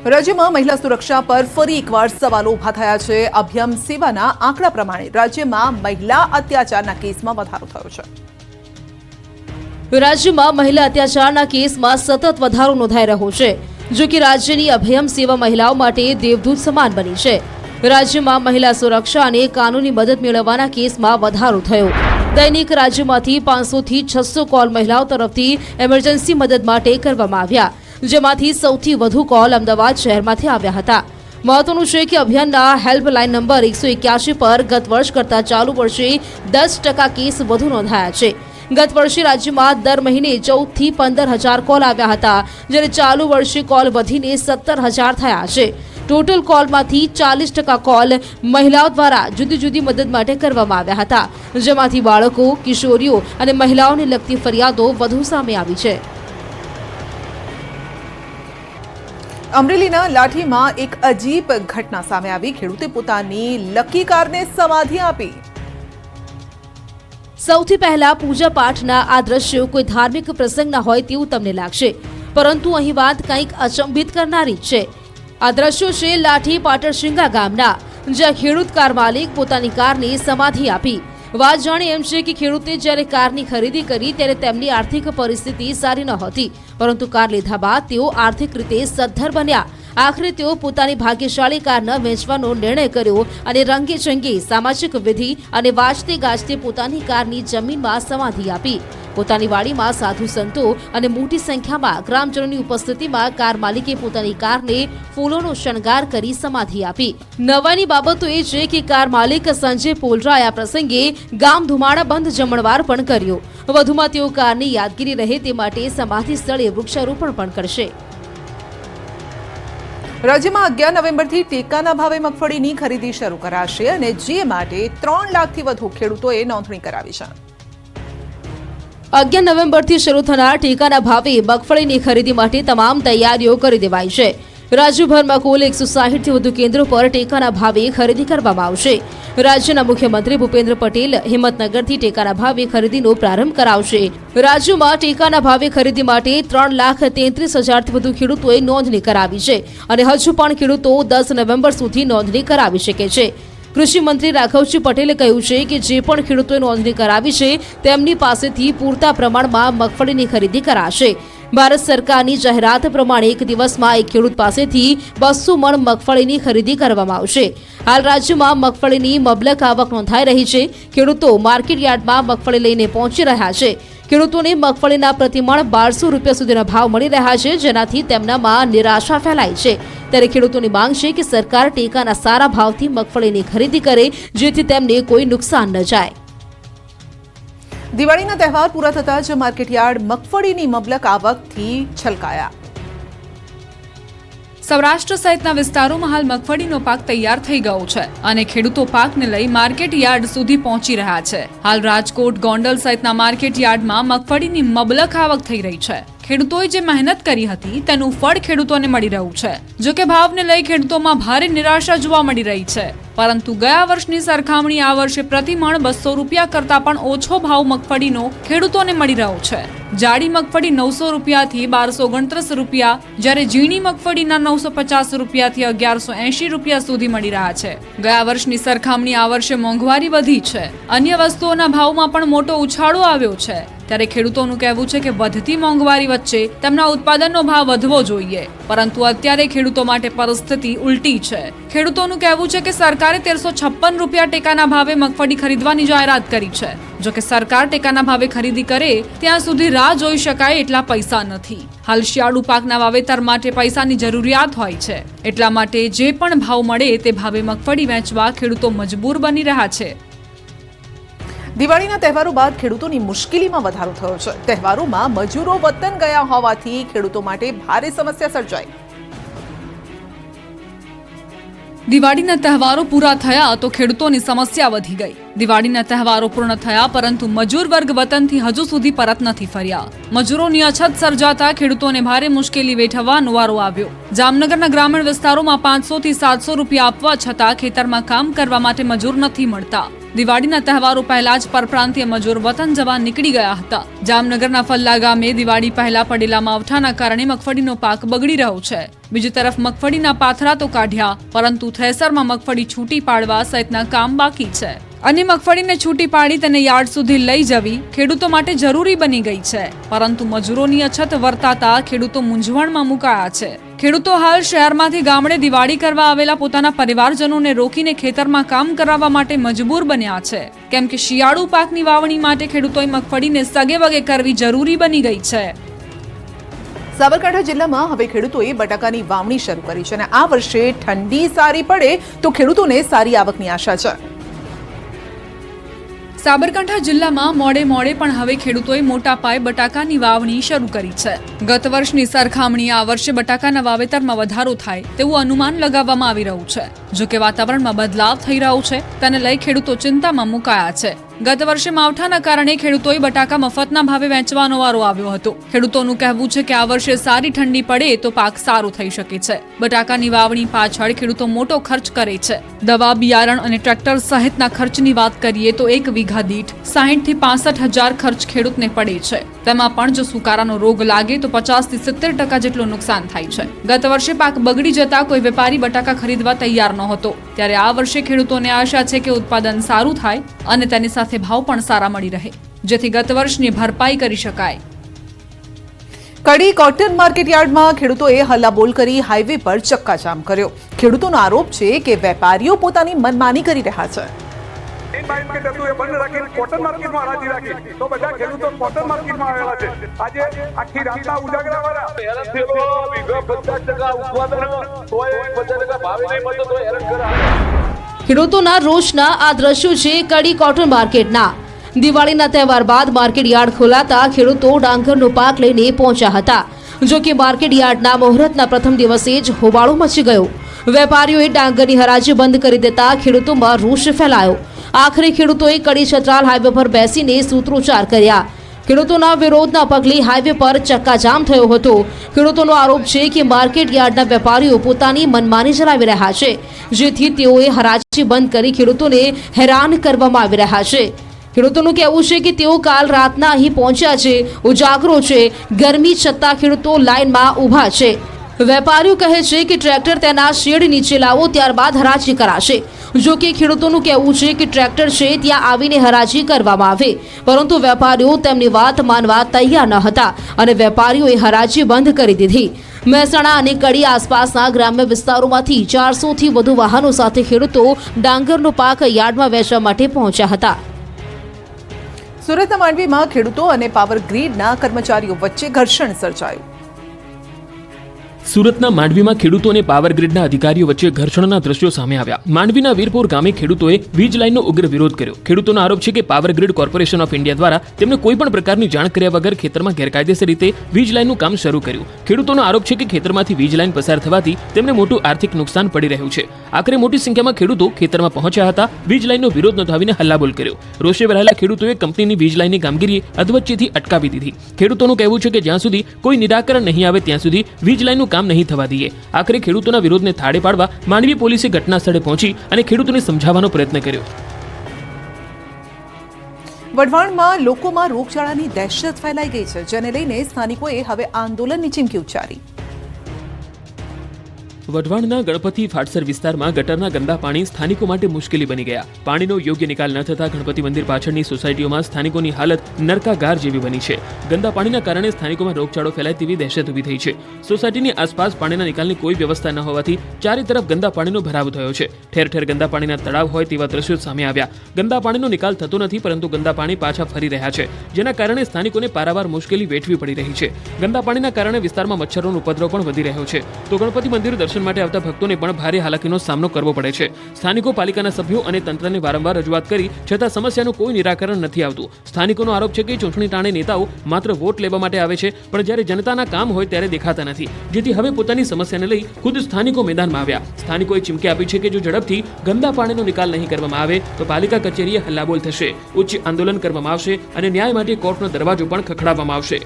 રાજ્યમાં મહિલા સુરક્ષા પર ફરી એકવાર સવાલો ઉભા થયા છે। અભિયમ સેવાના આંકડા પ્રમાણે રાજ્યમાં મહિલા અત્યાચારના કેસમાં વધારો થયો છે। રાજ્યમાં મહિલા અત્યાચારના કેસમાં સતત વધારો નોંધાઈ રહ્યો છે। જો કે રાજ્યની અભયમ સેવા મહિલાઓ માટે દેવદૂત સમાન બની છે। રાજ્યમાં મહિલા સુરક્ષા અને કાનૂની મદદ મેળવવાના કેસમાં વધારો થયો। દૈનિક રાજ્યમાંથી 500 થી 600 કોલ મહિલાઓ તરફથી એમરજન્સી મદદ માટે કરવામાં આવ્યા, જેમાંથી સૌથી વધુ કોલ અમદાવાદ શહેરમાંથી આવ્યા હતા। મહત્વનું છે કે અભિયાનના હેલ્પલાઇન નંબર 181 પર ગત વર્ષ કરતાં ચાલુ વર્ષે 10% કેસ વધુ નોંધાયા છે। ગત વર્ષે રાજ્યમાં દર મહિને 14 થી 15,000 કોલ આવ્યા હતા, જ્યારે ચાલુ વર્ષે કોલ વધીને 17,000 થયા છે। ટોટલ કોલમાંથી 40% કોલ મહિલાઓ દ્વારા જુદી જુદી મદદ માટે કરવામાં આવ્યા હતા, જેમાંથી બાળકો, કિશોરીઓ અને મહિલાઓને લગતી ફરિયાદો વધુ સામે આવી છે। અમરેલીના લાઠીમાં એક અજીબ ઘટના સામે આવી। ખેડૂતે પોતાની લકી કારને સમાધિ આપી। સૌથી પહેલા પૂજા પાઠના આ દ્રશ્યો કોઈ ધાર્મિક પ્રસંગના હોય તેવું તમને લાગશે, પરંતુ અહીં વાત કંઈક અચંબિત કરનારી છે। આ દ્રશ્યો છે લાઠી પાટણશીંગા ગામના, જ્યાં ખેડૂત કાર માલિક પોતાની કારને સમાધિ આપી। વાત જાણે એમ છે કે ખેડૂતે જ્યારે કારની ખરીદી કરી ત્યારે તેમની આર્થિક પરિસ્થિતિ સારી નહોતી, પરંતુ કાર લીધા બાદ તેઓ આર્થિક રીતે સદ્ધર બન્યા। આખરે તેઓ પોતાની ભાગ્યશાળી કાર ન વેચવાનો નિર્ણય કર્યો અને રંગે ચંગે સામાજિક વિધિ અને વાજતે ગાજતે પોતાની કારની જમીનમાં સમાધિ આપી। પોતાની વાડીમાં સાધુ સંતો અને મોટી સંખ્યામાં ગ્રામજનોની ઉપસ્થિતિમાં કાર માલિકે પોતાની કારને ફૂલોનો શણગાર કરી સમાધિ આપી। નવાની બાબતો એ છે કે કાર માલિક સંજય પોલરાએ આ પ્રસંગે ગામ ધુમાડા બંધ જમણવાર પણ કર્યો। વધુમાં તેઓ કારની યાદગીરી રહે તે માટે સમાધિ સ્થળે વૃક્ષારોપણ પણ કરશે। રાજ્યમાં 11 નવેમ્બરથી ટેકાના ભાવે મગફળીની ખરીદી શરૂ કરાશે અને જે માટે 3 લાખથી વધુ ખેડૂતોએ નોંધણી કરાવી છે। 11 નવેમ્બરથી શરૂ થનાર ટેકાના ભાવે મગફળીની ખરીદી માટે તમામ તૈયારીઓ કરી દેવાઈ છે। રાજ્યભરમાં કુલ 160 થી વધુ કેન્દ્રો પર ટેકાના ભાવે ખરીદી કરવામાં આવશે। રાજ્યના મુખ્યમંત્રી ભૂપેન્દ્ર પટેલ હિંમતનગરથી ટેકાના ભાવે ખરીદીનો પ્રારંભ કરાવશે। રાજ્યમાં ટેકાના ભાવે ખરીદી માટે 3,33,000થી વધુ ખેડૂતોએ નોંધણી કરાવી છે અને હજુ પણ ખેડૂતો 10 નવેમ્બર સુધી નોંધણી કરાવી શકે છે। કૃષિ મંત્રી રાઘવજી પટેલે કહ્યું છે કે જે પણ ખેડૂતોએ નોંધણી કરાવી છે તેમની પાસેથી પૂરતા પ્રમાણમાં મગફળીની ખરીદી કરાશે। ભારત સરકારની જાહેરાત પ્રમાણે એક દિવસમાં એક ખેડૂત પાસેથી 200 મણ મગફળીની ખરીદી કરવામાં આવશે। હાલ રાજ્યમાં મગફળીની મબલક આવક નોંધાઈ રહી છે। ખેડૂતો માર્કેટ યાર્ડમાં મગફળી લઈને પહોંચી રહ્યા છે। ખેડૂતોને મગફળીના પ્રતિમણ 1200 રૂપિયા સુધીના ભાવ મળી રહ્યા છે, જેનાથી તેમનામાં નિરાશા ફેલાઈ છે। ત્યારે ખેડૂતોની માંગ છે કે સરકાર ટેકાના સારા ભાવથી મગફળીની ખરીદી કરે, જેથી તેમને કોઈ નુકસાન ન જાય। દિવાળીના તહેવાર પૂરા થતાં જ માર્કેટયાર્ડ મગફળીની મબલક આવકથી છલકાયા। સૌરાષ્ટ્ર સહિતના વિસ્તારોમાં હાલ મગફળીનો પાક તૈયાર થઈ ગયો છે અને ખેડૂતો પાકને લઈ માર્કેટ યાર્ડ સુધી પહોંચી રહ્યા છે। હાલ રાજકોટ, ગોંડલ સહિતના માર્કેટ યાર્ડમાં મગફળીની મબલક આવક થઈ રહી છે। ખેડૂતોએ જે મહેનત કરી હતી તેનું ફળ ખેડૂતોને મળી રહ્યું છે। જો કે ભાવને લઈ ખેડૂતોમાં ભારે નિરાશા જોવા મળી રહી છે, પરંતુ ગયા વર્ષની સરખામણી આ વર્ષે પ્રતિમણ 200 રૂપિયા કરતાં પણ ઓછો ભાવ મગફળીનો ખેડૂતોને મળી રહ્યો છે। જાડી મગફળી 900 રૂપિયાથી 1229 રૂપિયા, જ્યારે ઝીણી મગફળીના 950 રૂપિયાથી 1180 રૂપિયા સુધી મળી રહ્યા છે। ગયા વર્ષની સરખામણી આ વર્ષે મોંઘવારી વધી છે। અન્ય વસ્તુઓના ભાવમાં પણ મોટો ઉછાળો આવ્યો છે। ત્યારે ખેડૂતોનું કહેવું છે કે વધતી મોંઘવારી વચ્ચે તેમના ઉત્પાદનનો ભાવ વધવો જોઈએ, પરંતુ અત્યારે ખેડૂતો માટે પરિસ્થિતિ ઉલટી છે। ખેડૂતોનું કહેવું છે કે સરકારે 1356 રૂપિયા ટેકાના ભાવે મગફળી ખરીદવાની જાહેરાત કરી છે। જો કે સરકાર ટેકાના ભાવે ખરીદી કરે ત્યાં સુધી રાહ જોઈ શકાય એટલા પૈસા નથી। હાલ શિયાળુ પાકના વાવેતર માટે પૈસાની જરૂરિયાત હોય છે, એટલા માટે જે પણ ભાવ મળે તે ભાવે મગફળી વેચવા ખેડૂતો મજબૂર બની રહ્યા છે। દિવાળીના તહેવારો બાદ ખેડૂતોની મુશ્કેલીમાં વધારો થયો છે। તહેવારોમાં મજૂરો વતન ગયા હોવાથી ખેડૂતો માટે ભારે સમસ્યા સર્જાઈ। દિવાળીના તહેવારો પૂરા થયા તો ખેડૂતોની સમસ્યા વધી ગઈ। દિવાળીના તહેવારો પૂર્ણ થયા, પરંતુ મજૂર વર્ગ વતનથી હજુ સુધી પરત નથી ફર્યા। મજૂરોની અછત સર્જાતા ખેડૂતોને ભારે મુશ્કેલી વેઠવવાનો વારો આવ્યો। જામનગરના ગ્રામીણ વિસ્તારોમાં 500 થી 700 રૂપિયા આપવા છતાં ખેતરમાં કામ કરવા માટે મજૂર નથી મળતા। દિવાળીના તહેવારો પહેલા જ પરપ્રાંતીય મજૂર વતન જવા નીકળી ગયા હતા. જામનગરના ફલ્લા ગામે દિવાળી પહેલા પડેલા માવઠાના કારણે મગફળીનો પાક બગડી રહ્યો છે. બીજી તરફ મગફળીના પાથરા તો કાઢ્યા, પરંતુ થ્રેસરમાં મગફળી છૂટી પાડવા સહિતના કામ બાકી છે. અને મગફળીને છૂટી પાડી તેને યાર્ડ સુધી લઈ જવી ખેડૂતો માટે જરૂરી બની ગઈ છે, પરંતુ મજૂરોની અછત વર્તાતા ખેડૂતો મૂંઝવણમાં મુકાયા છે. ખેડૂતો હાલ શહેરમાંથી ગામડે દિવાળી કરવા આવેલા પોતાના પરિવારજનોને રોકીને ખેતરમાં કામ કરાવવા માટે મજબૂર બન્યા છે, કેમ કે શિયાળુ પાકની વાવણી માટે ખેડૂતોએ મગફળીને સગેવગે કરવી જરૂરી બની ગઈ છે. સાબરકાંઠા જિલ્લામાં હવે ખેડૂતોએ બટાકાની વાવણી શરૂ કરી છે અને આ વર્ષે ઠંડી સારી પડે તો ખેડૂતોને સારી આવકની આશા છે. સાબરકાંઠા જિલ્લામાં મોડે પણ હવે ખેડૂતોએ મોટા પાયે બટાકાની વાવણી શરૂ કરી છે. ગત વર્ષની સરખામણીએ આ વર્ષે બટાકાના વાવેતરમાં વધારો થાય તેવું અનુમાન લગાવવામાં આવી રહ્યું છે. જો કે વાતાવરણમાં બદલાવ થઈ રહ્યો છે, તેને લઈ ખેડૂતો ચિંતામાં મુકાયા છે. ગત વર્ષે માવઠાના કારણે ખેડૂતોએ બટાકા મફતના ભાવે વેચવાનો વારો આવ્યો હતો. ખેડૂતોનું કહેવું છે કે આ વર્ષે સારી ઠંડી પડે તો પાક સારો થઈ શકે છે. બટાકાની વાવણી પાછળ ખેડૂતો મોટો ખર્ચ કરે છે. દવા, બિયારણ અને ટ્રેક્ટર સહિતના ખર્ચની વાત કરીએ તો એક વીઘા દીઠ 60 થી 65 હજાર ખર્ચ ખેડૂતને પડે છે. તેમાં પણ જો સુકારાનો રોગ લાગે તો 50 થી 70% જેટલું નુકસાન થાય છે. ગત વર્ષે પાક બગડી જતા કોઈ વેપારી બટાકા ખરીદવા તૈયાર નહોતો, ત્યારે આ વર્ષે ખેડૂતોને આશા છે કે ઉત્પાદન સારું થાય અને તેની સાથે ભાવ પણ સારા મળી રહે, જેથી ગત વર્ષની ભરપાઈ કરી શકાય. કડી કોટન માર્કેટ યાર્ડમાં ખેડૂતોએ હલ્લાબોલ કરી હાઈવે પર ચક્કાજામ કર્યો. ખેડૂતોનો આરોપ છે કે વેપારીઓ પોતાની મનમાની કરી રહ્યા છે. બંધ રાખીને કોટન માર્કેટમાં હરાજી રાખી તો બધા ખેડૂતો કોટન માર્કેટમાં આવેલા છે. આજે આખી રાતના ઉજાગરા વાળા ખેડૂતોના રોષના આ દ્રશ્યો છે કડી કોટન માર્કેટના. દિવાળીના તહેવાર બાદ માર્કેટ યાર્ડ ખોલાતા ખેડૂતો ડાંગરનો પાક લઈને પહોંચ્યા હતા. જો કે માર્કેટ યાર્ડના મુહૂર્તના પ્રથમ દિવસે જ હોબાળો મચી ગયો. વેપારીઓએ ડાંગરની હરાજી બંધ કરી દેતા ખેડૂતોમાં રોષ ફેલાયો. આખરે ખેડૂતોએ કડી છત્રાલ હાઈવે પર બેસીને સૂત્રોચ્ચાર કર્યા. ખેડૂતોના વિરોધના પગલે હાઈવે પર ચક્કાજામ થયો હતો. ખેડૂતોનો આરોપ છે કે માર્કેટ યાર્ડના વેપારીઓ પોતાની મનમાની ચલાવી રહ્યા છે, જેથી તેઓએ હરાજી બંધ કરી ખેડૂતોને હેરાન કરવામાં આવી રહ્યા છે. ખેડૂતોનું કહેવું છે કે તેઓ કાલ રાતના અહીં પહોંચ્યા છે, ઉજાગરો છે, ગરમી છતાં ખેડૂતો લાઇનમાં ઊભા છે. વેપારીઓ કહે છે કે ટ્રેક્ટર તેના શેડ નીચે લાવો, ત્યારબાદ હરાજી કરાશે. જો કે ખેડૂતોનું કહેવું છે કે ટ્રેક્ટર છે ત્યાં આવીને હરાજી કરવામાં આવે, પરંતુ વેપારીઓ તેમની વાત માનવા તૈયાર ન હતા અને વેપારીઓએ હરાજી બંધ કરી દીધી. મહેસાણા અને કડી આસપાસના ગ્રામ્ય વિસ્તારોમાંથી 400 થી વધુ વાહનો સાથે ખેડૂતો ડાંગરનો પાક યાર્ડમાં વેચવા માટે પહોંચ્યા હતા. સુરતના માંડવીમાં ખેડૂતો અને પાવર ગ્રીડના કર્મચારીઓ વચ્ચે ઘર્ષણ સર્જાયું. સુરતના માંડવીમાં ખેડૂતો અને પાવર ગ્રીડના અધિકારીઓ વચ્ચે ઘર્ષણના દ્રશ્યો સામે આવ્યા. માંડવીના વીરપુર ગામે ખેડૂતોએ વીજ લાઇનનો ઉગ્ર વિરોધ કર્યો. ખેડૂતોનો આરોપ છે કે power grid corporation of India દ્વારા તેમને કોઈ પણ પ્રકારની જાણ કર્યા વગર ખેતરમાં ગેરકાયદેસર રીતે વીજ લાઇનનું કામ શરૂ કર્યું. ખેડૂતોનો આરોપ છે કે ખેતરમાંથી વીજ લાઇન પસાર થવાથી તેમને મોટું આર્થિક નુકસાન પડી રહ્યું છે. આખરે મોટી સંખ્યામાં ખેડૂતો ખેતરમાં પહોંચ્યા હતા. વીજ લાઇનનો વિરોધ નોંધાવીને હલ્લાબોલ કર્યો. રોષે ભરાયેલા ખેડૂતોએ કંપનીની વીજ લાઇનની કામગીરી અધવચ્ચેથી અટકાવી દીધી. ખેડૂતોનું કહેવું છે કે જ્યાં સુધી કોઈ નિરાકરણ નહીં આવે ત્યાં સુધી વીજ લાઇનનું કામ નહીં થવા દઈએ. આખરે ખેડૂતોના વિરોધને થાળે પાડવા માંડવી પોલીસે ઘટના સ્થળે પહોંચી અને ખેડૂતોને સમજાવવાનો પ્રયત્ન કર્યો. વઢવાણમાં લોકોમાં રોગચાળાની દહેશત ફેલાઈ ગઈ છે, જેને લઈને સ્થાનિકોએ હવે આંદોલનની ચીમકી ઉચ્ચારી. વઢવાણના ગણપતિ ફાટસર વિસ્તારમાં ગટરના ગંદા પાણી સ્થાનિકો માટે મુશ્કેલી બની ગયા. પાણીનો યોગ્ય નિકાલ ન થતા ગણપતિ મંદિર પાછળની સોસાયટીઓમાં સ્થાનિકોની હાલત નરકાગાર જેવી બની છે. ગંદા પાણીના કારણે સ્થાનિકોમાં રોગચાળો ફેલાય તેવી દહેશત ઊભી થઈ છે. સોસાયટીની આસપાસ પાણીના નિકાલની કોઈ વ્યવસ્થા ન હોવાથી ચારે તરફ ગંદા પાણીનો ભરાવો થયો છે. ઠેર ઠેર ગંદા પાણીના તળાવ હોય તેવા દ્રશ્યો સામે આવ્યા. ગંદા પાણીનો નિકાલ થતો નથી, પરંતુ ગંદા પાણી પાછા ફરી રહ્યા છે, જેના કારણે સ્થાનિકોને પારાવાર મુશ્કેલી વેઠવી પડી રહી છે. ગંદા પાણીના કારણે વિસ્તારમાં મચ્છરોનો ઉપદ્રવ પણ વધી રહ્યો છે. તો ગણપતિ મંદિર દર્શન માટે આવતા ભક્તોને પણ ભારે હાલાકીનો સામનો કરવો પડે છે. સ્થાનિકો પાલિકાના સભ્યો અને તંત્રને વારંવાર રજૂઆત કરી છતાં સમસ્યાનું કોઈ નિરાકરણ નથી આવતું. સ્થાનિકોનો આરોપ છે કે ચૂંટણી ટાણે નેતાઓ માત્ર વોટ લેવા માટે આવે છે, પણ જ્યારે જનતાના કામ હોય ત્યારે દેખાતા નથી. જેથી હવે પોતાની સમસ્યાને લઈ ખુદ સ્થાનિકો મેદાનમાં આવ્યા. સ્થાનિકોએ ચીમકી આપી છે કે જો ઝડપથી ગંદા પાણીનો નિકાલ નહીં કરવામાં આવે તો પાલિકા કચેરીએ હલ્લાબોલ થશે, ઉચ્ચ આંદોલન કરવામાં આવશે અને ન્યાય માટે કોર્ટનો દરવાજો પણ ખખડાવવામાં આવશે.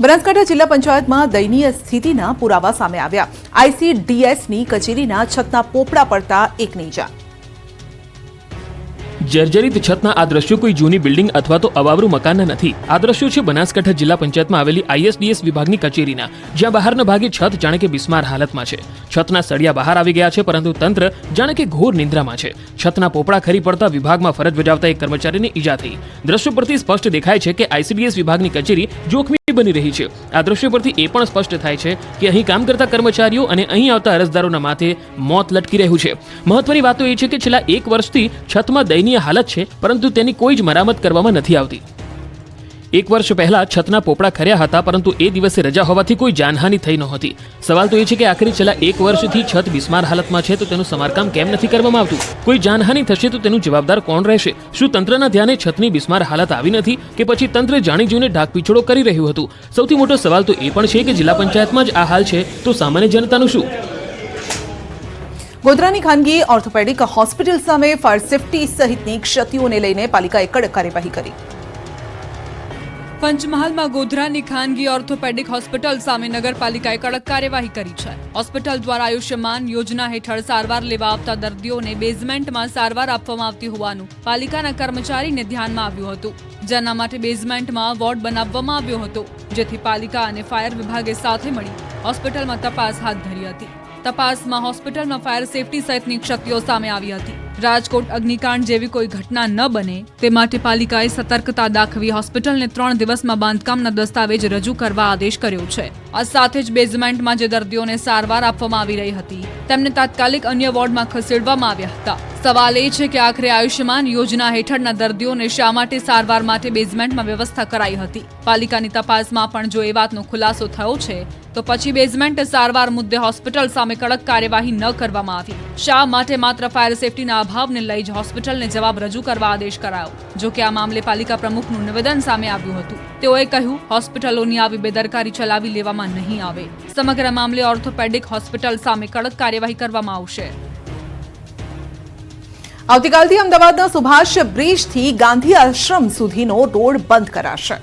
બનાસકાંઠા જિલ્લા પંચાયતમાં દયનીય સ્થિતિના પુરાવા સામે આવ્યા. ICDSની કચેરીના છતના પોપડા પડતા એકની જાન. જર્જરિત છતના આ દ્રશ્યો કોઈ જૂની બિલ્ડિંગ અથવા તો અવાવરું મકાનના નથી. આ દ્રશ્યો છે બનાસકાંઠા જિલ્લા પંચાયતમાં આવેલી ISDS વિભાગની કચેરીના, જ્યાં બહારના ભાગે છત જાણે કે બિસ્માર હાલતમાં છે. છતના સળિયા બહાર આવી ગયા છે, પરંતુ તંત્ર જાણે કે ઘોર નિંદ્રામાં છે. છતના પોપડા ખરી પડતા વિભાગમાં ફરજ બજાવતા એક કર્મચારીને ઈજા થઈ. દ્રશ્યો પરથી સ્પષ્ટ દેખાય છે કે ICDS વિભાગની કચેરી જોખમી બની રહી છે. આ દ્રશ્યો પરથી એ પણ સ્પષ્ટ થાય છે કે અહીં કામ કરતા કર્મચારીઓ અને અહીં આવતા અરજદારોના માથે મોત લટકી રહ્યું છે. મહત્વની વાત તો એ છે કે છેલ્લા 1 વર્ષથી છતમાં દયનીય હાલત છે, પરંતુ તેની કોઈ જ મરામત કરવામાં નથી આવતી. 1 વર્ષ પહેલા છતના પોપડા ખર્યા હતા, પરંતુ એ દિવસે રજા હોવાથી કોઈ જાનહાનિ થઈ નહોતી. સવાલ તો એ છે કે આખરે છેલ્લા 1 વર્ષથી છત બિસ્માર હાલતમાં છે, તો તેનું સમારકામ કેમ નથી કરવામાં આવતું? કોઈ જાનહાનિ થશે તો તેનું જવાબદાર કોણ રહેશે? શું તંત્રના ધ્યાને છતની બિસ્માર હાલત આવી નથી, કે પછી તંત્ર જાણી જોઈને ઢાકપીછોડો કરી રહ્યું હતું? સૌથી મોટો સવાલ તો એ પણ છે કે જિલ્લા પંચાયતમાં જ આ હાલ છે, તો સામાન્ય જનતાનું શું? ગોધરાની ખાનગી ઓર્થોપેડિક હોસ્પિટલ સામે ફાયર સેફટી સહિતની ક્ષતિઓને લઈને પાલિકાએ કડક કાર્યવાહી કરી. પંચમહાલમાં ગોધરાની ખાનગી ઓર્થોપેડિક હોસ્પિટલ સામે નગરપાલિકાએ કડક કાર્યવાહી કરી છે. હોસ્પિટલ દ્વારા આયુષ્યમાન યોજના હેઠળ સારવાર લેવા આવતા દર્દીઓને બેઝમેન્ટમાં સારવાર આપવામાં આવતી હોવાનું પાલિકાના કર્મચારીને ધ્યાનમાં આવ્યું હતું, જેના માટે બેઝમેન્ટમાં વોર્ડ બનાવવામાં આવ્યો હતો, જેથી પાલિકા અને ફાયર વિભાગે સાથે મળી હોસ્પિટલમાં તપાસ હાથ ધરી હતી. તપાસમાં હોસ્પિટલમાં ફાયર સેફટી સહિતની ક્ષતિઓ સામે આવી હતી. રાજકોટ અગ્નિકાંડ જેવી કોઈ ઘટના ન બને તે માટે પાલિકાએ સતર્કતા દાખવી હોસ્પિટલને 3 દિવસમાં બાંધકામના દસ્તાવેજ રજૂ કરવા આદેશ કર્યો છે. આ સાથે જ બેઝમેન્ટમાં જે દર્દીઓને સારવાર આપવામાં આવી રહી હતી તેમને તાત્કાલિક અન્ય વોર્ડમાં ખસેડવામાં આવ્યા હતા. સવાલ એ છે કે આખરે આયુષ્યમાન યોજના હેઠળના દર્દીઓને શા માટે સારવાર માટે બેઝમેન્ટમાં વ્યવસ્થા કરાઈ હતી? પાલિકાની તપાસમાં પણ જો એ વાતનો ખુલાસો થયો છે તો પછી બેઝમેન્ટ સારવાર મુદ્દે હોસ્પિટલ સામે કડક કાર્યવાહી ન કરવામાં આવી. શા માટે માત્ર ફાયર સેફટીના અભાવને લઈ જ હોસ્પિટલને જવાબ રજૂ કરવા આદેશ કરાયો? જો કે આ મામલે પાલિકા પ્રમુખનું નિવેદન સામે આવ્યું હતું. તેઓએ કહ્યું, હોસ્પિટલોની આવી બેદરકારી ચલાવી લેવામાં નહીં આવે. સમગ્ર મામલે ઓર્થોપેડિક હોસ્પિટલ સામે કડક કાર્યવાહી કરવામાં આવશે. આવતીકાલથી અમદાવાદના સુભાષ બ્રિજથી ગાંધી આશ્રમ સુધીનો રોડ બંધ કરાશે.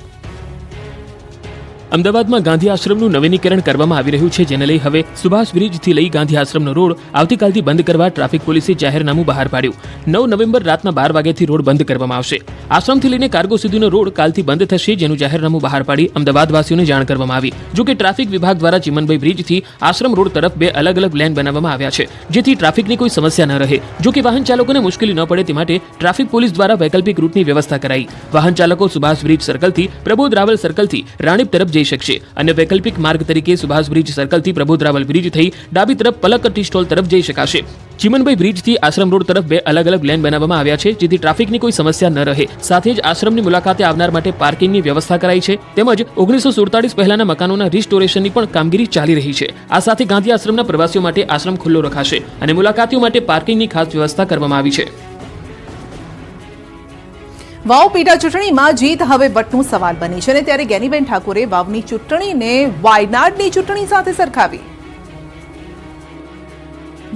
અમદાવાદમાં ગાંધી આશ્રમનું નવીનીકરણ કરવામાં આવી રહ્યું છે, જેને લઈ હવે સુભાષ બ્રિજથી લઈ ગાંધી આશ્રમનો રોડ આવતીકાલથી બંધ કરવા ટ્રાફિક પોલીસે જાહેરનામું બહાર પાડ્યું. 9 નવેમ્બર રાતના 12 વાગ્યાથી રોડ બંધ કરવામાં આવશે. આશ્રમથી લઈને કાર્ગો સુધીનો રોડ કાલથી બંધ થશે, જેનું જાહેરનામું બહાર પાડી અમદાવાદવાસીઓને જાણ કરવામાં આવી. જો કે ટ્રાફિક વિભાગ દ્વારા ચિમનભાઈ બ્રિજથી આશ્રમ રોડ તરફ 2 અલગ અલગ લેન બનાવવામાં આવ્યા છે, જેથી ટ્રાફિકની કોઈ સમસ્યા ન રહે. જો કે વાહન ચાલકોને મુશ્કેલી ન પડે તે માટે ટ્રાફિક પોલીસ દ્વારા વૈકલ્પિક રૂટની વ્યવસ્થા કરાઈ. વાહન ચાલકો સુભાષ બ્રિજ સર્કલથી પ્રબોધ રાવલ સર્કલથી રાણીપ તરફ જઈ શકશે અને વૈકલ્પિક માર્ગ તરીકે સુભાષ બ્રિજ સર્કલથી પ્રબોધ રાવલ બ્રિજ થઈ ડાબી તરફ પલક ટી સ્ટોલ તરફ જઈ શકાશે. ચિમનભાઈ બ્રિજથી આશ્રમ રોડ તરફ 2 અલગ અલગ લેન બનાવવામાં આવ્યા છે, જેથી ટ્રાફિકની કોઈ સમસ્યા ન રહે. સાથે જ આશ્રમની મુલાકાતે આવનાર માટે પાર્કિંગની વ્યવસ્થા કરાઈ છે, તેમજ 1947 પહેલાના મકાનોના રિસ્ટોરેશનની પણ કામગીરી ચાલી રહી છે. આ સાથે ગાંધી આશ્રમના પ્રવાસીઓ માટે આશ્રમ ખુલ્લો રખાશે અને મુલાકાતીઓ માટે પાર્કિંગની ખાસ વ્યવસ્થા કરવામાં આવી છે. વાવ પેટા ચૂંટણીમાં જીત હવે વટનો સવાલ બની છે, અને ત્યારે ગેનીબેન ઠાકોરે વાવની ચૂંટણીને વાયનાડની ચૂંટણી સાથે સરખાવી.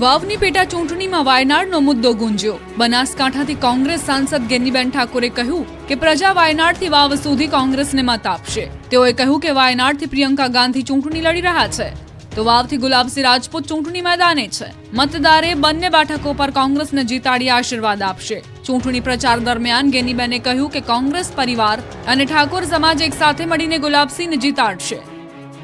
વાવની પેટા ચૂંટણીમાં વાયનાડનો મુદ્દો ગુંજ્યો. બનાસકાંઠાથી કોંગ્રેસ સાંસદ ગેનીબેન ઠાકોરે કહ્યું કે પ્રજા વાયનાડથી વાવ સુધી કોંગ્રેસને મત આપશે. તેઓએ કહ્યું કે વાયનાડથી પ્રિયંકા ગાંધી ચૂંટણી લડી રહ્યા છે, તો વાવથી ગુલાબસિંહ રાજપૂત ચૂંટણી મેદાને છે. મતદારે બંને બેઠકો પર કોંગ્રેસને જીતાડી આશીર્વાદ આપશે. ચૂંટણી પ્રચાર દરમિયાન ગેનીબેને કહ્યું કે કોંગ્રેસ પરિવાર અને ઠાકોર સમાજ એક સાથે મળીને ગુલાબસિંહને જીતાડશે.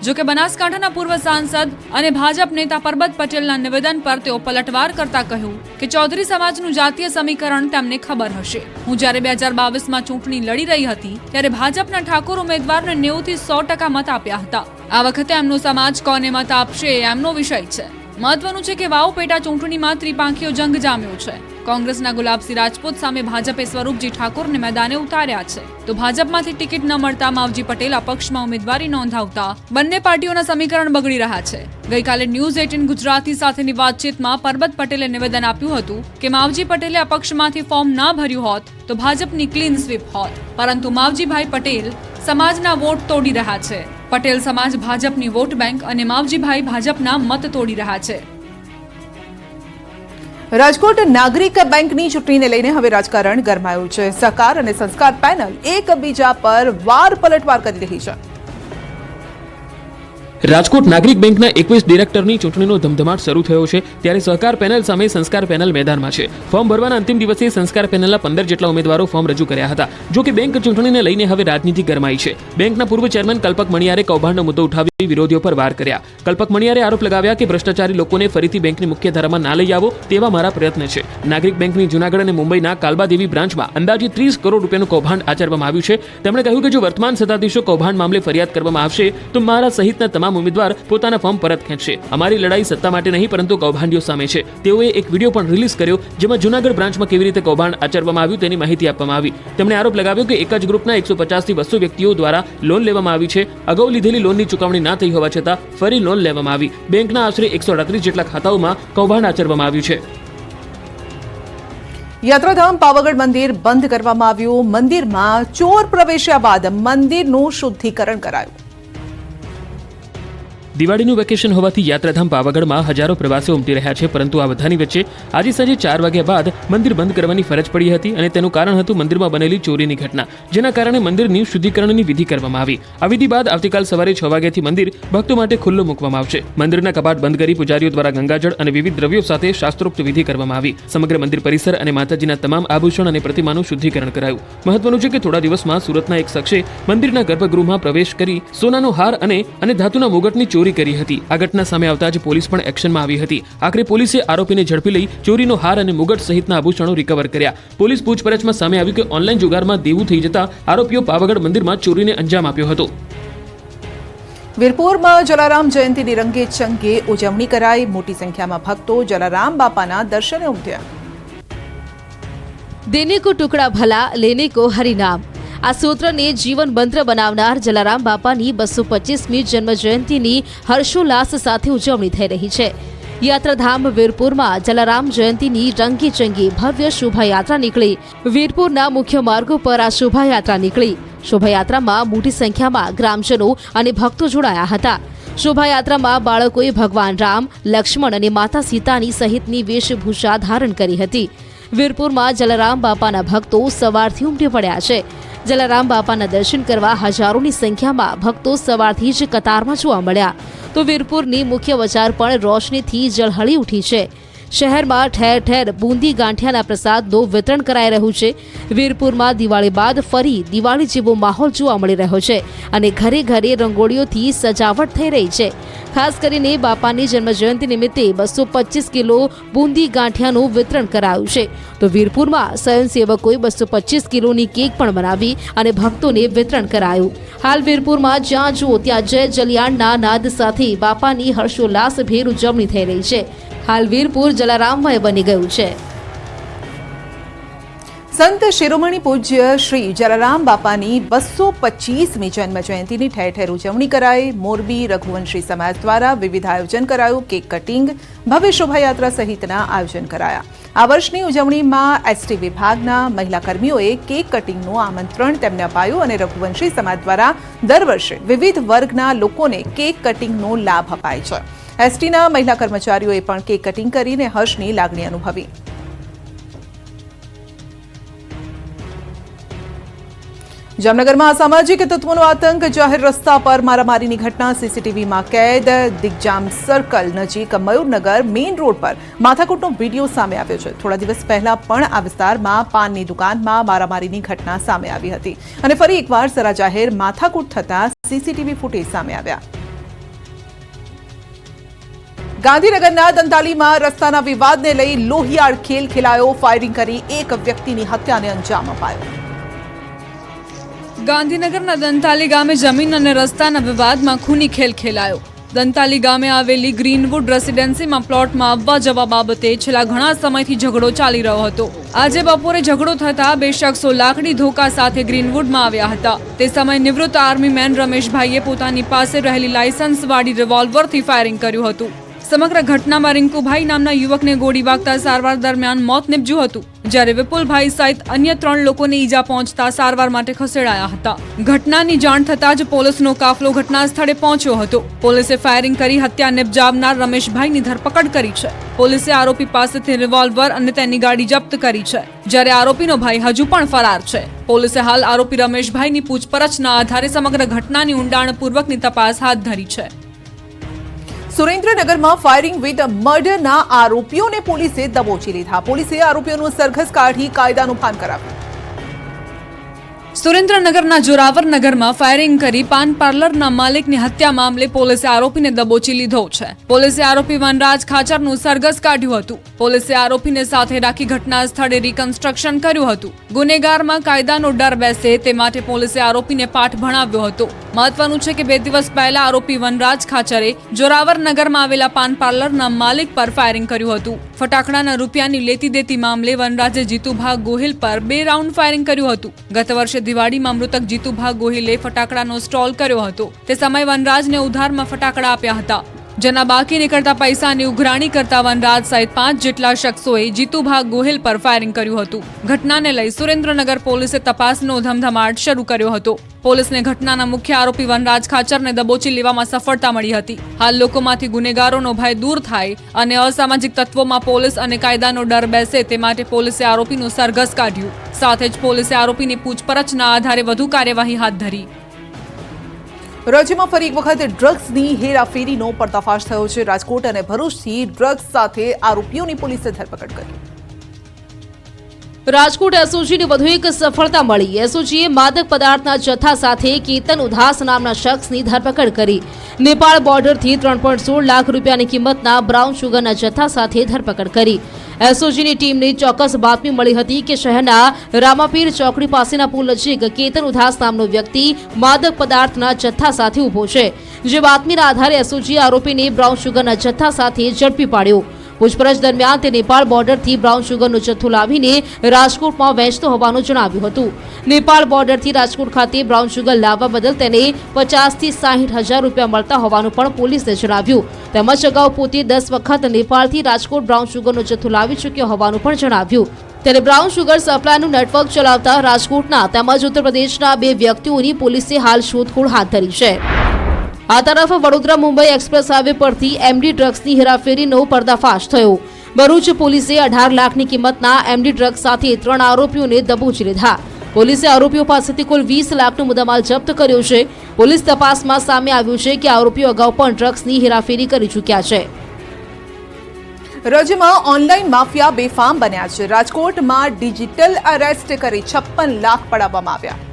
જો કે બનાસકાંઠાના પૂર્વ સાંસદ અને ભાજપ નેતા પરબત પટેલના નિવેદન પર તેઓ પલટવાર કરતા કહ્યું કે ચૌધરી સમાજનું જાતીય સમીકરણ તેમને ખબર હશે. હું જ્યારે 2022માં ચૂંટણી લડી રહી હતી ત્યારે ભાજપના ઠાકોર ઉમેદવારને 90 થી 100% મત આપ્યા હતા. આ વખતે એમનો સમાજ કોને મત આપશે એ એમનો વિષય છે. મહત્વનું છે કે વાવ પેટા ચૂંટણીમાં ત્રિપાંખીયો જંગ જામ્યો છે. કોંગ્રેસના ગુલાબસિંહ રાજપૂત સામે ભાજપે સ્વરૂપજી ઠાકોરને મેદાને ઉતાર્યા છે, તો ભાજપમાંથી ટિકિટ ન મળતા માવજી પટેલ અપક્ષમાં ઉમેદવારી નોંધાવતા બંને પાર્ટીઓના સમીકરણ બગડી રહ્યા છે. ગઈકાલે ન્યૂઝ 18 ગુજરાતી સાથેની વાતચીતમાં પરબત પટેલે નિવેદન આપ્યું હતું કે માવજી પટેલે અપક્ષમાંથી ફોર્મ ન ભર્યું હોત તો ભાજપની ક્લીન સ્વીપ હોત, પરંતુ માવજીભાઈ પટેલ સમાજના વોટ તોડી રહ્યા છે. પટેલ સમાજ ભાજપની વોટ બેંક અને માવજીભાઈ ભાજપના મત તોડી રહ્યા છે. રાજકોટ નાગરિક બેંકની ચૂંટણીને લઈને હવે રાજકારણ ગરમાયું છે. સહકાર અને સંસ્કાર પેનલ એકબીજા પર વાર પલટવાર કરી રહી છે. રાજકોટ નાગરિક બેંકના 21 ડિરેક્ટરની ચૂંટણીનો ધમધમાટ શરૂ થયો છે ત્યારે સહકાર પેનલ સામે સંસ્કાર પેનલ મેદાનમાં છે. ફોર્મ ભરવાના અંતિમ દિવસે સંસ્કાર પેનલના 15 જેટલા ઉમેદવારો ફોર્મ રજૂ કર્યા હતા. જો કે બેંક ચૂંટણીને લઈને હવે રાજનીતિ ગરમાઈ છે. બેંકના પૂર્વ ચેરમેન કલ્પક મણિયારે કૌભાંડનો મુદ્દો ઉઠાવી વિરોધીઓ પર વાર કર્યા. કલ્પક મણિયારે આરોપ લગાવ્યા કે ભ્રષ્ટાચારી લોકોને ફરીથી બેંકની મુખ્ય ધારામાં ના લઈ આવો તેવા મારા પ્રયત્ન છે. નાગરિક બેંકની જૂનાગઢ અને મુંબઈના કાલબાદેવી બ્રાન્ચમાં અંદાજે 30 કરોડ રૂપિયાનું કૌભાંડ આચરવામાં આવ્યું છે. તેમણે કહ્યું કે જો વર્તમાન સત્તાધીશો કૌભાંડ મામલે ફરિયાદ કરવામાં આવશે તો મારા સહિતના તમામ ઉમેદવાર પોતાના ફોર્મ પરત ખેંચશે. અમારી લડાઈ સત્તા માટે નહીં પરંતુ કૌભાંડીઓ સામે છે. તેઓએ એક વિડીયો પણ રિલીઝ કર્યો જેમાં જૂનાગઢ બ્રાન્ચમાં કેવી રીતે કૌભાંડ આચરવામાં આવ્યું તેની માહિતી આપવામાં આવી. તેમણે આરોપ લગાવ્યો કે એક જ ગ્રુપના 150 થી 200 વ્યક્તિઓ દ્વારા લોન લેવામાં આવી છે. અગાઉ લીધેલી લોનની ચૂકવણી ના થઈ હોવા છતાં ફરી લોન લેવામાં આવી. બેંકના આશરે 138 જેટલા ખાતાઓમાં કૌભાંડ આચરવામાં આવ્યું છે. યાત્રાધામ પાવાગઢ મંદિર બંધ કરવામાં આવ્યું. મંદિરમાં ચોર પ્રવેશ્યા બાદ મંદિરનું શુદ્ધિકરણ કરાયું. દિવાળીનું વેકેશન હોવાથી યાત્રાધામ પાવાગઢમાં હજારો પ્રવાસીઓ ઉમટી રહ્યા છે પરંતુ આ બધાની વચ્ચે આજે સાંજે 4 વાગ્યા બાદ મંદિર બંધ કરવાની ફરજ પડી હતી અને તેનું કારણ હતું મંદિરમાં બનેલી ચોરીની ઘટના, જેના કારણે મંદિરની શુદ્ધિકરણની વિધિ કરવામાં આવી. આ વિધિ બાદ આવતીકાલ સવારે 6 વાગ્યાથી મંદિર ભક્તો માટે ખુલ્લું મૂકવામાં આવશે. મંદિરના કપાટ બંધ કરી પૂજારીઓ દ્વારા ગંગાજળ અને વિવિધ દ્રવ્યો સાથે શાસ્ત્રોક્ત વિધિ કરવામાં આવી. સમગ્ર મંદિર પરિસર અને માતાજીના તમામ આભૂષણ અને પ્રતિમાનું શુદ્ધિકરણ કરાયું. મહત્વનું છે કે થોડા દિવસમાં સુરતના એક શખ્સે મંદિરના ગર્ભગૃહમાં પ્રવેશ કરી સોનાનો હાર અને ધાતુના મુગટની ચોરી કરી હતી. આ ઘટના સામે આવતા જ પોલીસ પણ એક્શનમાં આવી હતી. આખરે પોલીસે આરોપીને ઝડપી લઈ ચોરીનો હાર અને મુગટ સહિતના આભૂષણો રિકવર કર્યા. પોલીસ પૂછપરછમાં સામે આવ્યું કે ઓનલાઈન જુગારમાં દેવું થઈ જતા આરોપીઓ પાવાગઢ મંદિરમાં ચોરીને અંજામ આપ્યો હતો. વીરપુરમાં જલારામ જયંતીની રંગે ચંગે ઉજવણી કરાઈ. મોટી સંખ્યામાં ભક્તો જલારામ બાપાના દર્શને ઉમટ્યા. દેને કો ટુકડા ભલા લેને કો હરિનામ, આ સૂત્રને જીવન મંત્ર બનાવનાર જલારામ બાપાની 225મી જન્મ જયંતિની હર્ષોલ્લાસ સાથે ઉજવણી થઈ રહી છે. યાત્રાધામ વીરપુરમાં જલારામ જયંતિની રંગીચંગી ભવ્ય શોભાયાત્રા નીકળી. વીરપુરના મુખ્ય માર્ગો પર આ શોભાયાત્રા નીકળી. શોભાયાત્રામાં મોટી સંખ્યામાં ગ્રામજનો અને ભક્તો જોડાયા હતા. શોભાયાત્રામાં બાળકોએ ભગવાન રામ, લક્ષ્મણ અને માતા સીતાની સહિતની વેશભૂષા ધારણ કરી હતી. વીરપુરમાં જલારામ બાપાના ભક્તો સવારથી ઉમટી પડ્યા છે. જલારામ બાપાના દર્શન કરવા હજારોની સંખ્યામાં ભક્તો સવારથી જ કતારમાં જોવા મળ્યા. તો વીરપુરની મુખ્ય બજાર પણ રોશનીથી ઝળહળી ઉઠી છે. શહેરમાં ઠેર ઠેર બુંદી ગાંઠિયાના પ્રસાદનું વિતરણ કરાઈ રહ્યું છે. વીરપુરમાં દિવાળી બાદ ફરી દિવાળી જેવો માહોલ જોવા મળી રહ્યો છે અને ઘરે ઘરે રંગોળીઓથી સજાવટ થઈ રહી છે. ખાસ કરીને બાપાની જન્મજયંતિ નિમિત્તે 225 કિલો બુંદી ગાંઠિયાનું વિતરણ કરાયું છે. તો વીરપુરમાં સ્વયંસેવકોએ 225 કિલોની કેક પણ બનાવી અને ભક્તોને વિતરણ કરાયું. હાલ વીરપુરમાં જ્યાં જુઓ ત્યાં જય જલિયાણના નાદ સાથે બાપાની હર્ષોલ્લાસભેર ઉજવણી થઈ રહી છે. હાલ વીરપુર જલારામમય બની ગયું છે. સંત શિરોમણી પૂજ્ય શ્રી જલારામ બાપાની 225મી જન્મ જયંતિની ઠેર ઠેર ઉજવણી કરાઈ. મોરબી રઘુવંશી સમાજ દ્વારા વિવિધ આયોજન કરાયું. કેક કટિંગ, ભવ્ય શોભાયાત્રા સહિતના આયોજન કરાયા. આ વર્ષની ઉજવણીમાં એસટી વિભાગના મહિલા કર્મીઓએ કેક કટિંગનું આમંત્રણ તેમને અપાયું અને રઘુવંશી સમાજ દ્વારા દર વર્ષે વિવિધ વર્ગના લોકોને કેક કટિંગનો લાભ અપાય છે. એસટીના મહિલા કર્મચારીઓએ પણ કેક કટિંગ કરીને હર્ષની લાગણી અનુભવી. જામનગરમાં અસામાજિક તત્વોનો આતંક, જાહેર રસ્તા પર મારામારીની ઘટના સીસીટીવીમાં કેદ. દિગ્જામ સર્કલ નજીક મયુરનગર મેઇન રોડ પર માથાકૂટનો વિડીયો સામે આવ્યો છે. થોડા દિવસ પહેલા પણ આ વિસ્તારમાં પાનની દુકાનમાં મારામારીની ઘટના સામે આવી હતી અને ફરી એકવાર સરાજાહેર માથાકૂટ થતા સીસીટીવી ફૂટેજ સામે આવ્યા. ગાંધીનગરના દંતાલીમાં રસ્તાના વિવાદને લઈ લોહિયાળ ખેલ ખેલાયો. ફાયરિંગ કરી એક વ્યક્તિની હત્યાને અંજામ અપાયો. ગાંધીનગરના દંતાલી ગામે જમીન અને રસ્તાના વિવાદમાં ખૂની ખેલ ખેલાયો. દંતાલી ગામે આવેલી ગ્રીનવુડ રેસિડેન્સીમાં પ્લોટમાં આવવા જવા બાબતે છેલ્લા ઘણા સમયથી ઝઘડો ચાલી રહ્યો હતો. આજે બપોરે ઝઘડો થતા બે શખ્સો લાકડી ધોકા સાથે ગ્રીનવુડમાં આવ્યા હતા. તે સમયે નિવૃત્ત આર્મી મેન રમેશભાઈએ પોતાની પાસે રહેલી લાયસન્સવાળી રિવોલ્વરથી ફાયરિંગ કર્યું હતું. સમગ્ર ઘટનામાં રિંકુભાઈ નામના યુવકને ગોળી વાગતા સારવાર દરમિયાન મોત નીપજ્યું હતું, જ્યારે વિપુલભાઈ સહિત અન્ય 3 લોકોને ઈજા પહોંચતા સારવાર માટે ખસેડાયા હતા. ઘટનાની જાણ થતાં જ પોલીસનો કાફલો ઘટના સ્થળે પહોંચ્યો હતો. પોલીસે ફાયરિંગ કરી હત્યા નિપજાવનાર રમેશભાઈની ધરપકડ કરી છે. પોલીસે આરોપી પાસેથી રિવોલ્વર અને તેની ગાડી જપ્ત કરી છે, જ્યારે આરોપીનો ભાઈ હજુ પણ ફરાર છે. પોલીસે હાલ આરોપી રમેશભાઈની પૂછપરછના આધારે સમગ્ર ઘટનાની ઊંડાણપૂર્વકની તપાસ હાથ ધરી છે. સુરેન્દ્રનગરમાં ફાયરિંગ વિથ મર્ડરના આરોપીઓને પોલીસે દબોચી લીધા. પોલીસે આરોપીઓનું સરઘસ કાઢી કાયદાનું ભાન કરાવ્યું. સુરેન્દ્રનગરના જોરાવર નગરમાં ફાયરિંગ કરી પાન પાર્લરના માલિકની હત્યા મામલે પોલીસે આરોપીને દબોચી લીધો છે. પોલીસે આરોપી વનરાજ ખાચરનું સરઘસ કાઢ્યું હતું. પોલીસે આરોપીને સાથે રાખી ઘટના સ્થળે રિકન્સ્ટ્રક્શન કર્યું હતું. ગુનેગારમાં કાયદાનો ડર બેસે તે માટે પોલીસે આરોપીને પાઠ ભણાવ્યો હતો. મહત્વનું છે કે 2 દિવસ પહેલા આરોપી વનરાજ ખાચરે જોરાવર નગરમાં આવેલા પાન પાર્લરના માલિક પર ફાયરિંગ કર્યું હતું. ફટાકડાના રૂપિયાની લેતી દેતી મામલે વનરાજે જીતુભા ગોહિલ પર 2 રાઉન્ડ ફાયરિંગ કર્યું હતું. ગત વર્ષે દિવાળીમાં મૃતક જીતુભા ગોહિલે ફટાકડાનો સ્ટોલ કર્યો હતો. તે સમયે વનરાજને ઉધારમાં ફટાકડા આપ્યા હતા, જેના બાકી નીકળતા પૈસાની ઉઘરાણી કરતા વનરાજ સહિત 5 જેટલા શખ્સોએ જીતુભા ગોહિલ પર ફાયરિંગ કર્યું હતું. ઘટનાને લઈ સુરેન્દ્રનગર પોલીસે તપાસનો ધમધમાટ શરૂ કર્યો હતો. પોલીસને ઘટનાના મુખ્ય આરોપી વનરાજ ખાચરને દબોચી લેવામાં સફળતા મળી હતી. હાલ લોકોમાંથી ગુનેગારોનો ભય દૂર થાય અને અસામાજિક તત્વોમાં પોલીસ અને કાયદાનો ડર બેસે તે માટે પોલીસે આરોપીનું સરઘસ કાઢ્યું. સાથે જ પોલીસે આરોપીની પૂછપરછના આધારે વધુ કાર્યવાહી હાથ ધરી. રાજ્યમાં ફરી એક વખત ડ્રગ્સની હેરાફેરીનો પર્દાફાશ થયો છે. રાજકોટ અને ભરૂચથી ડ્રગ્સ સાથે આરોપીઓની પોલીસે ધરપકડ કરી. રાજકોટ એસઓજીને વધુ એક સફળતા મળી. એસઓજીએ માદક પદાર્થના જથ્થા સાથે કેતન ઉધાસ નામના શખ્સની ધરપકડ કરી. નેપાળ બોર્ડરથી 3.16 લાખ રૂપિયાની કિંમતના બ્રાઉન શુગરના જથ્થા સાથે ધરપકડ કરી. એસઓજીની ટીમને ચોક્કસ બાતમી મળી હતી કે શહેરના રામાપીર ચોકડી પાસેના પુલ નજીક કેતન ઉધાસ નામનો વ્યક્તિ માદક પદાર્થના જથ્થા સાથે ઊભો છે. જે બાતમીના આધારે એસઓજીએ આરોપીને બ્રાઉન શુગરના જથ્થા સાથે ઝડપી પાડ્યો. પૂછપરછ દરમિયાન તે નેપાળ બોર્ડરથી બ્રાઉન શુગરનો જથ્થો લાવીને રાજકોટમાં વેચતો હોવાનું જણાવ્યું હતું. નેપાળ બોર્ડરથી રાજકોટ ખાતે બ્રાઉન શુગર લાવવા બદલ તેને 50 થી 60 હજાર રૂપિયા મળતા હોવાનું પણ પોલીસે જણાવ્યું. તેમજ અગાઉ પોતે 10 વખત નેપાળથી રાજકોટ બ્રાઉન શુગરનો જથ્થો લાવી ચૂક્યો હોવાનું પણ જણાવ્યું. ત્યારે બ્રાઉન શુગર સપ્લાયનું નેટવર્ક ચલાવતા રાજકોટના તેમજ ઉત્તર પ્રદેશના 2 વ્યક્તિઓની પોલીસે હાલ શોધખોળ હાથ ધરી છે. આ તરફ વડોદરા મુંબઈ એક્સપ્રેસ હાઈવે પરથી એમડી ડ્રગ્સની હેરાફેરીનો પર્દાફાશ થયો. ભરૂચ પોલીસે 18 લાખની કિંમતના એમડી ડ્રગ્સ સાથે 3 આરોપીઓને દબોચી લીધા. પોલીસે આરોપીઓ પાસેથી કુલ 20 લાખનો મુદ્દામાલ જપ્ત કર્યો છે. પોલીસ તપાસમાં સામે આવ્યું છે કે આરોપીઓ અગાઉ પણ ડ્રગ્સની હેરાફેરી કરી ચૂક્યા છે. રાજ્યમાં ઓનલાઈન માફિયા બેફામ બન્યા છે. રાજકોટમાં ડિજિટલ અરેસ્ટ કરી 56 લાખ પડાવવામાં આવ્યા.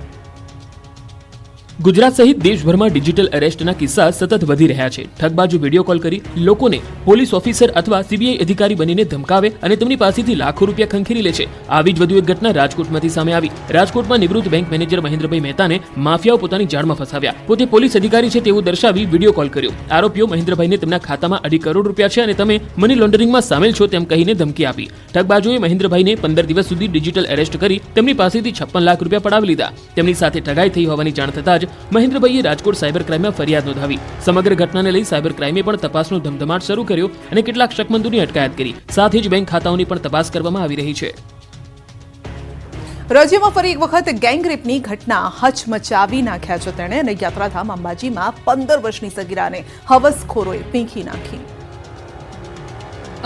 ગુજરાત સહિત દેશભરમાં ડિજિટલ અરેસ્ટના કિસ્સા સતત વધી રહ્યા છે. ઠગબાજો વિડીયો કોલ કરી લોકોને પોલીસ ઓફિસર અથવા સીબીઆઈ અધિકારી બનીને ધમકાવે અને તેમની પાસેથી લાખો રૂપિયા ખંખેરી લે છે. આવી જ વધુ એક ઘટના રાજકોટમાંથી સામે આવી. રાજકોટમાં નિવૃત્ત બેંક મેનેજર મહેન્દ્રભાઈ મહેતાને માફિયાઓ પોતાની જાળમાં ફસાવ્યા. પોતે પોલીસ અધિકારી છે તેવું દર્શાવી વિડીયો કોલ કર્યો. આરોપીઓ મહેન્દ્રભાઈને તેમના ખાતામાં 2.5 કરોડ રૂપિયા છે અને તમે મની લોન્ડરિંગમાં સામેલ છો તેમ કહીને ધમકી આપી. ઠગબાજોએ મહેન્દ્રભાઈને 15 દિવસ સુધી ડિજિટલ અરેસ્ટ કરી તેમની પાસેથી 56 લાખ રૂપિયા પડાવી લીધા. તેમની સાથે ઠગાઈ થઈ હોવાની જાણ થતાં જ મહેન્દ્રભાઈએ રાજકોટ સાયબર ક્રાઇમમાં ફરિયાદ નોંધાવી. સમગ્ર ઘટનાને લઈ સાયબર ક્રાઇમે પણ તપાસનો ધમધમાટ શરૂ કર્યો અને કેટલાક શકમંદોની અટકાયત કરી. સાથે જ બેંક ખાતાઓની પણ તપાસ કરવામાં આવી રહી છે. રાજ્યમાં ફરી એક વખત ગેંગરેપની ઘટના હચમચાવી નાખ્યા છે. તેણે અને યાત્રાધામ અંબાજીમાં 15 વર્ષની સગીરાને હવસખોરોએ પીંખી નાખી.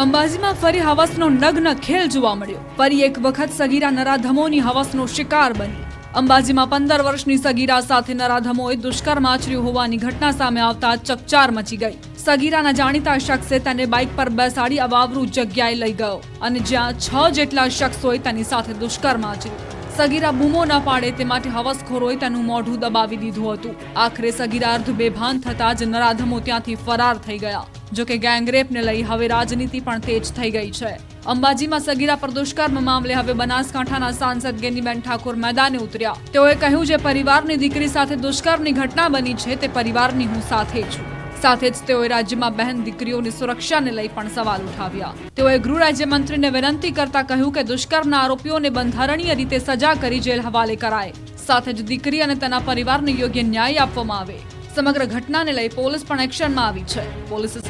અંબાજીમાં ફરી હવસનો નગ્ન ખેલ જોવા મળ્યો. ફરી એક વખત સગીરા નરાધમોની હવસનો શિકાર બની. અંબાજીમાં 15 વર્ષની સગીરા સાથે નરાધમોએ દુષ્કર્મ આચર્યું હોવાની ઘટના સામે આવતા ચકચાર મચી ગઈ. સગીરાના જાણીતા શખ્સે તેને બાઇક પર બેસાડી અવાવરૂ જગ્યાએ લઈ ગયો અને જ્યાં 6 જેટલા શખ્સોએ તેની સાથે દુષ્કર્મ આચર્યું. સગીરા બૂમો ન પાડે તે માટે હવસખોરોએ તેનું મોઢું દબાવી દીધું હતું. આખરે સગીરા અર્ધ બેભાન થતા જ નરાધમો ત્યાંથી ફરાર થઈ ગયા. જોકે ગેંગરેપને લઈ હવે રાજનીતિ પણ તેજ થઈ ગઈ છે. અંબાજીમાં સગીરા પર દુષ્કર્મ મામલે હવે બનાસકાંઠાના સાંસદ ગેનીબેન ઠાકોર મેદાને ઉતર્યા. તેઓએ કહ્યું જે પરિવારની દીકરી સાથે દુષ્કર્મની ઘટના બની છે તે પરિવારની હું સાથે છું. સાથે જ તેઓએ રાજ્યમાં બહેન દીકરીઓની સુરક્ષાને લઈ પણ સવાલ ઉઠાવ્યા. તેઓએ ગૃહ રાજ્યમંત્રીને વિનંતી કરતા કહ્યું કે દુષ્કર્મના આરોપીઓને બંધારણીય રીતે સજા કરી જેલ હવાલે કરાય. સાથે જ દીકરી અને તેના પરિવારને યોગ્ય ન્યાય આપવામાં આવે. સમગ્ર ઘટનાને લઈ પોલીસ પણ એક્શનમાં આવી છે. પોલીસે